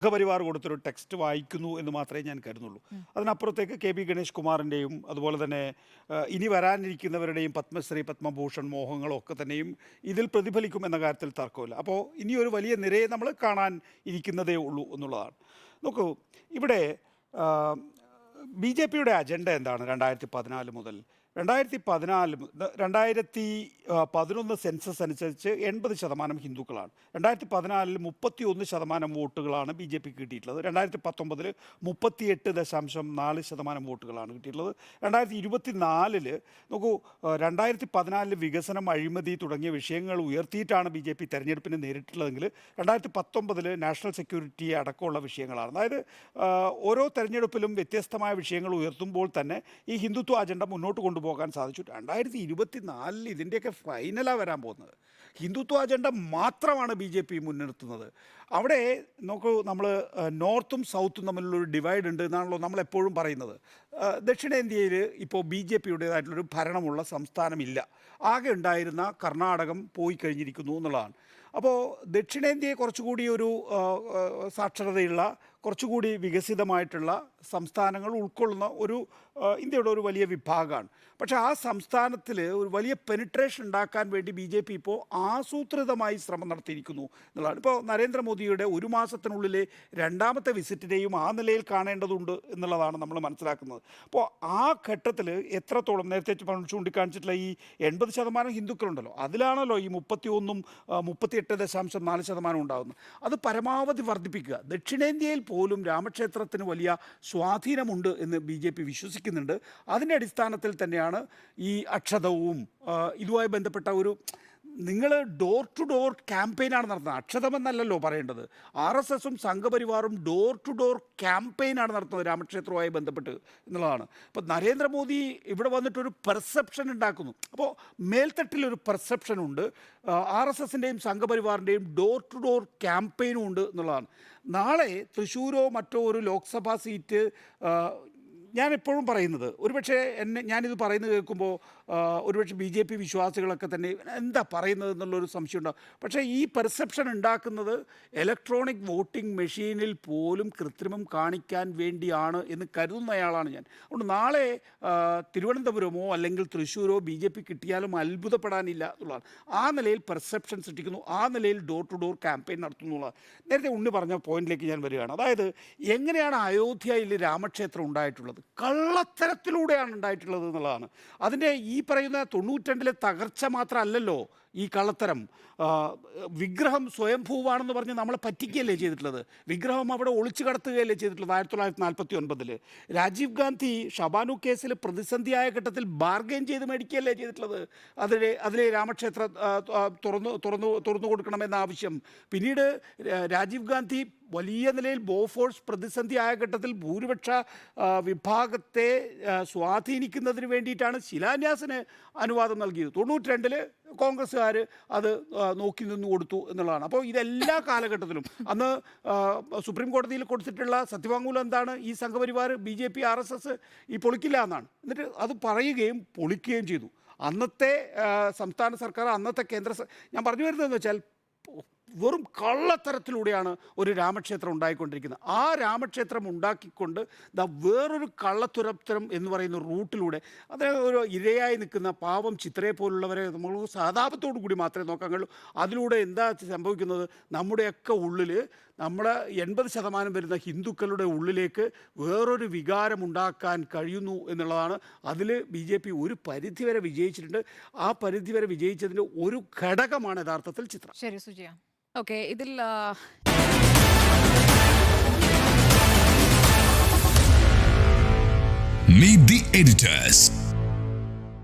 സംഘപരിവാർ കൊടുത്തൊരു ടെക്സ്റ്റ് വായിക്കുന്നു എന്ന് മാത്രമേ ഞാൻ കരുതുന്നുള്ളൂ. അതിനപ്പുറത്തേക്ക് കെ പി ഗണേഷ് കുമാറിൻ്റെയും അതുപോലെ തന്നെ ഇനി വരാനിരിക്കുന്നവരുടെയും പത്മശ്രീ പത്മഭൂഷൺ മോഹങ്ങളും ഒക്കെ തന്നെയും ഇതിൽ പ്രതിഫലിക്കും എന്ന കാര്യത്തിൽ തർക്കമില്ല. അപ്പോൾ ഇനിയൊരു വലിയ നിരയെ നമ്മൾ കാണാൻ ഇരിക്കുന്നതേ ഉള്ളൂ എന്നുള്ളതാണ്. നോക്കൂ, ഇവിടെ ബി ജെ പിയുടെ അജണ്ട എന്താണ്? 2014 മുതൽ 2011 സെൻസസ് അനുസരിച്ച് 80% ഹിന്ദുക്കളാണ്. 2014 31% വോട്ടുകളാണ് ബി ജെ പിക്ക് കിട്ടിയിട്ടുള്ളത്. 2019 38.4% വോട്ടുകളാണ് കിട്ടിയിട്ടുള്ളത്. 2024 നോക്കൂ, 2014 വികസനം, അഴിമതി തുടങ്ങിയ വിഷയങ്ങൾ ഉയർത്തിയിട്ടാണ് ബി ജെ പി തെരഞ്ഞെടുപ്പിനെ നേരിട്ടുള്ളതെങ്കിൽ 2019 നാഷണൽ സെക്യൂരിറ്റി അടക്കമുള്ള വിഷയങ്ങളാണ്. അതായത് ഓരോ തെരഞ്ഞെടുപ്പിലും വ്യത്യസ്തമായ വിഷയങ്ങൾ ഉയർത്തുമ്പോൾ തന്നെ ഈ ഹിന്ദുത്വ അജണ്ട മുന്നോട്ട് കൊണ്ടുപോകാൻ സാധിച്ചു. 2024 ഇതിൻ്റെയൊക്കെ ഫൈനലാണ് വരാൻ പോകുന്നത്. ഹിന്ദുത്വ അജണ്ട മാത്രമാണ് ബി ജെ പി മുൻനിർത്തുന്നത്. അവിടെ നോക്കൂ, നമ്മൾ നോർത്തും സൗത്തും തമ്മിലുള്ളൊരു ഡിവൈഡ് ഉണ്ട് എന്നാണല്ലോ നമ്മളെപ്പോഴും പറയുന്നത്. ദക്ഷിണേന്ത്യയിൽ ഇപ്പോൾ ബി ജെ പിയുടേതായിട്ടുള്ളൊരു ഭരണമുള്ള സംസ്ഥാനമില്ല. ആകെ ഉണ്ടായിരുന്ന കർണാടകം പോയി കഴിഞ്ഞിരിക്കുന്നു എന്നുള്ളതാണ്. അപ്പോൾ ദക്ഷിണേന്ത്യയെ കുറച്ചുകൂടി ഒരു സാക്ഷരതയുള്ള, കുറച്ചുകൂടി വികസിതമായിട്ടുള്ള സംസ്ഥാനങ്ങൾ ഉൾക്കൊള്ളുന്ന ഒരു ഇന്ത്യയുടെ ഒരു വലിയ വിഭാഗമാണ്. പക്ഷേ ആ സംസ്ഥാനത്തിൽ ഒരു വലിയ പെനിട്രേഷൻ ഉണ്ടാക്കാൻ വേണ്ടി ബി ജെ പി ഇപ്പോൾ ആസൂത്രിതമായി ശ്രമം നടത്തിയിരിക്കുന്നു എന്നുള്ളതാണ്. ഇപ്പോൾ നരേന്ദ്രമോദിയുടെ ഒരു മാസത്തിനുള്ളിലെ രണ്ടാമത്തെ വിസിറ്റിനെയും ആ നിലയിൽ കാണേണ്ടതുണ്ട് എന്നുള്ളതാണ് നമ്മൾ മനസ്സിലാക്കുന്നത്. അപ്പോൾ ആ ഘട്ടത്തിൽ എത്രത്തോളം നേരത്തെ ചൂണ്ടിക്കാണിച്ചിട്ടുള്ള ഈ 80% ഹിന്ദുക്കളുണ്ടല്ലോ, അതിലാണല്ലോ ഈ 38.4% ഉണ്ടാകുന്നത്. അത് പരമാവധി വർദ്ധിപ്പിക്കുക. ദക്ഷിണേന്ത്യയിൽ പോലും രാമക്ഷേത്രത്തിന് വലിയ സ്വാധീനമുണ്ട് എന്ന് ബി ജെ പി വിശ്വസിക്കുന്നുണ്ട്. അതിൻ്റെ അടിസ്ഥാനത്തിൽ തന്നെയാണ് ഈ അക്ഷതവും ഇതുമായി ബന്ധപ്പെട്ട ഒരു, നിങ്ങൾ ഡോർ ടു ഡോർ ക്യാമ്പയിനാണ് നടത്തുന്നത്. അക്ഷതമെന്നല്ലല്ലോ പറയേണ്ടത്. RSSും സംഘപരിവാറും ഡോർ ടു ഡോർ ക്യാമ്പയിനാണ് നടത്തുന്നത് രാമക്ഷേത്രവുമായി ബന്ധപ്പെട്ട് എന്നുള്ളതാണ്. അപ്പോൾ നരേന്ദ്രമോദി ഇവിടെ വന്നിട്ടൊരു പെർസെപ്ഷൻ ഉണ്ടാക്കുന്നു. അപ്പോൾ മേൽത്തട്ടിലൊരു പെർസെപ്ഷനുണ്ട്. RSSൻ്റെയും സംഘപരിവാറിൻ്റെയും ഡോർ ടു ഡോർ ക്യാമ്പയിനും ഉണ്ട് എന്നുള്ളതാണ്. നാളെ തൃശ്ശൂരോ മറ്റോ ഒരു ലോക്സഭാ സീറ്റ്, ഞാൻ എപ്പോഴും പറയുന്നത്, ഒരുപക്ഷെ ഞാനിത് പറയുന്നത് കേൾക്കുമ്പോൾ ഒരുപക്ഷെ ബി ജെ പി വിശ്വാസികളൊക്കെ തന്നെ എന്താ പറയുന്നത് എന്നുള്ളൊരു സംശയം ഉണ്ടാകും. പക്ഷേ ഈ പെർസെപ്ഷൻ ഉണ്ടാക്കുന്നത് ഇലക്ട്രോണിക് വോട്ടിംഗ് മെഷീനിൽ പോലും കൃത്രിമം കാണിക്കാൻ വേണ്ടിയാണ് എന്ന് കരുതുന്നയാളാണ് ഞാൻ. അതുകൊണ്ട് നാളെ തിരുവനന്തപുരമോ അല്ലെങ്കിൽ തൃശ്ശൂരോ ബി ജെ പി കിട്ടിയാലും അത്ഭുതപ്പെടാനില്ല എന്നുള്ളതാണ്. ആ നിലയിൽ പെർസെപ്ഷൻ സൃഷ്ടിക്കുന്നു, ആ നിലയിൽ ഡോർ ടു ഡോർ ക്യാമ്പയിൻ നടത്തുന്നു എന്നുള്ളത്. നേരത്തെ ഉണ്ണി പറഞ്ഞ പോയിന്റിലേക്ക് ഞാൻ വരികയാണ്. അതായത് എങ്ങനെയാണ് അയോധ്യയിൽ രാമക്ഷേത്രം ഉണ്ടായിട്ടുള്ളത്? കള്ളത്തരത്തിലൂടെയാണ് ഉണ്ടായിട്ടുള്ളത് എന്നുള്ളതാണ്. അതിൻ്റെ ഈ പറയുന്ന 92 തകർച്ച മാത്രമല്ലല്ലോ ഈ കള്ളത്തരം. വിഗ്രഹം സ്വയംഭൂവാണെന്ന് പറഞ്ഞ് നമ്മളെ പറ്റിക്കുകയല്ലേ ചെയ്തിട്ടുള്ളത്. വിഗ്രഹം അവിടെ ഒളിച്ചു കടത്തുകയല്ലേ ചെയ്തിട്ടുള്ളത്. 1949 രാജീവ് ഗാന്ധി ഷബാനു കേസിൽ പ്രതിസന്ധിയായ ഘട്ടത്തിൽ ബാർഗെയിൻ ചെയ്ത് മേടിക്കുകയല്ലേ ചെയ്തിട്ടുള്ളത്. അതിലെ രാമക്ഷേത്രം തുറന്നു കൊടുക്കണമെന്ന ആവശ്യം. പിന്നീട് രാജീവ് ഗാന്ധി വലിയ നിലയിൽ ബോഫോഴ്സ് പ്രതിസന്ധിയായ ഘട്ടത്തിൽ ഭൂരിപക്ഷ വിഭാഗത്തെ സ്വാധീനിക്കുന്നതിന് വേണ്ടിയിട്ടാണ് ശിലാന്യാസിന് അനുവാദം നൽകിയത്. 92 കോൺഗ്രസ്സുകാർ അത് നോക്കി നിന്ന് കൊടുത്തു എന്നുള്ളതാണ്. അപ്പോൾ ഇതെല്ലാ കാലഘട്ടത്തിലും അന്ന് സുപ്രീം കോടതിയിൽ കൊടുത്തിട്ടുള്ള സത്യവാങ്മൂലം എന്താണ്? ഈ Sangh Parivar B J P RSS ഈ പൊളിക്കില്ല എന്നാണ്. എന്നിട്ട് അത് പറയുകയും പൊളിക്കുകയും ചെയ്തു. അന്നത്തെ സംസ്ഥാന സർക്കാർ, അന്നത്തെ ഞാൻ പറഞ്ഞു വരുന്നതെന്ന് വെച്ചാൽ വെറും കള്ളത്തരത്തിലൂടെയാണ് ഒരു രാമക്ഷേത്രം ഉണ്ടായിക്കൊണ്ടിരിക്കുന്നത്. ആ രാമക്ഷേത്രം ഉണ്ടാക്കിക്കൊണ്ട് വേറൊരു കള്ളത്തുരത്തരം എന്ന് പറയുന്ന റൂട്ടിലൂടെ, അതായത് ഒരു ഇരയായി നിൽക്കുന്ന പാവം ചിത്രയെ പോലുള്ളവരെ നമ്മൾ സഹതാപത്തോടു കൂടി മാത്രമേ നോക്കാൻ കഴിയൂ. അതിലൂടെ എന്താ സംഭവിക്കുന്നത്? നമ്മുടെയൊക്കെ ഉള്ളിൽ, നമ്മുടെ 80% വരുന്ന ഹിന്ദുക്കളുടെ ഉള്ളിലേക്ക് വേറൊരു വികാരമുണ്ടാക്കാൻ കഴിയുന്നു എന്നുള്ളതാണ്. അതിൽ ബി ജെ പി ഒരു പരിധിവരെ വിജയിച്ചിട്ടുണ്ട്. ആ പരിധിവരെ വിജയിച്ചതിൻ്റെ ഒരു ഘടകമാണ് യഥാർത്ഥത്തിൽ ചിത്രം. ശരി സുജിയ. ഓക്കെ, ഇതിൽ Meet the editors.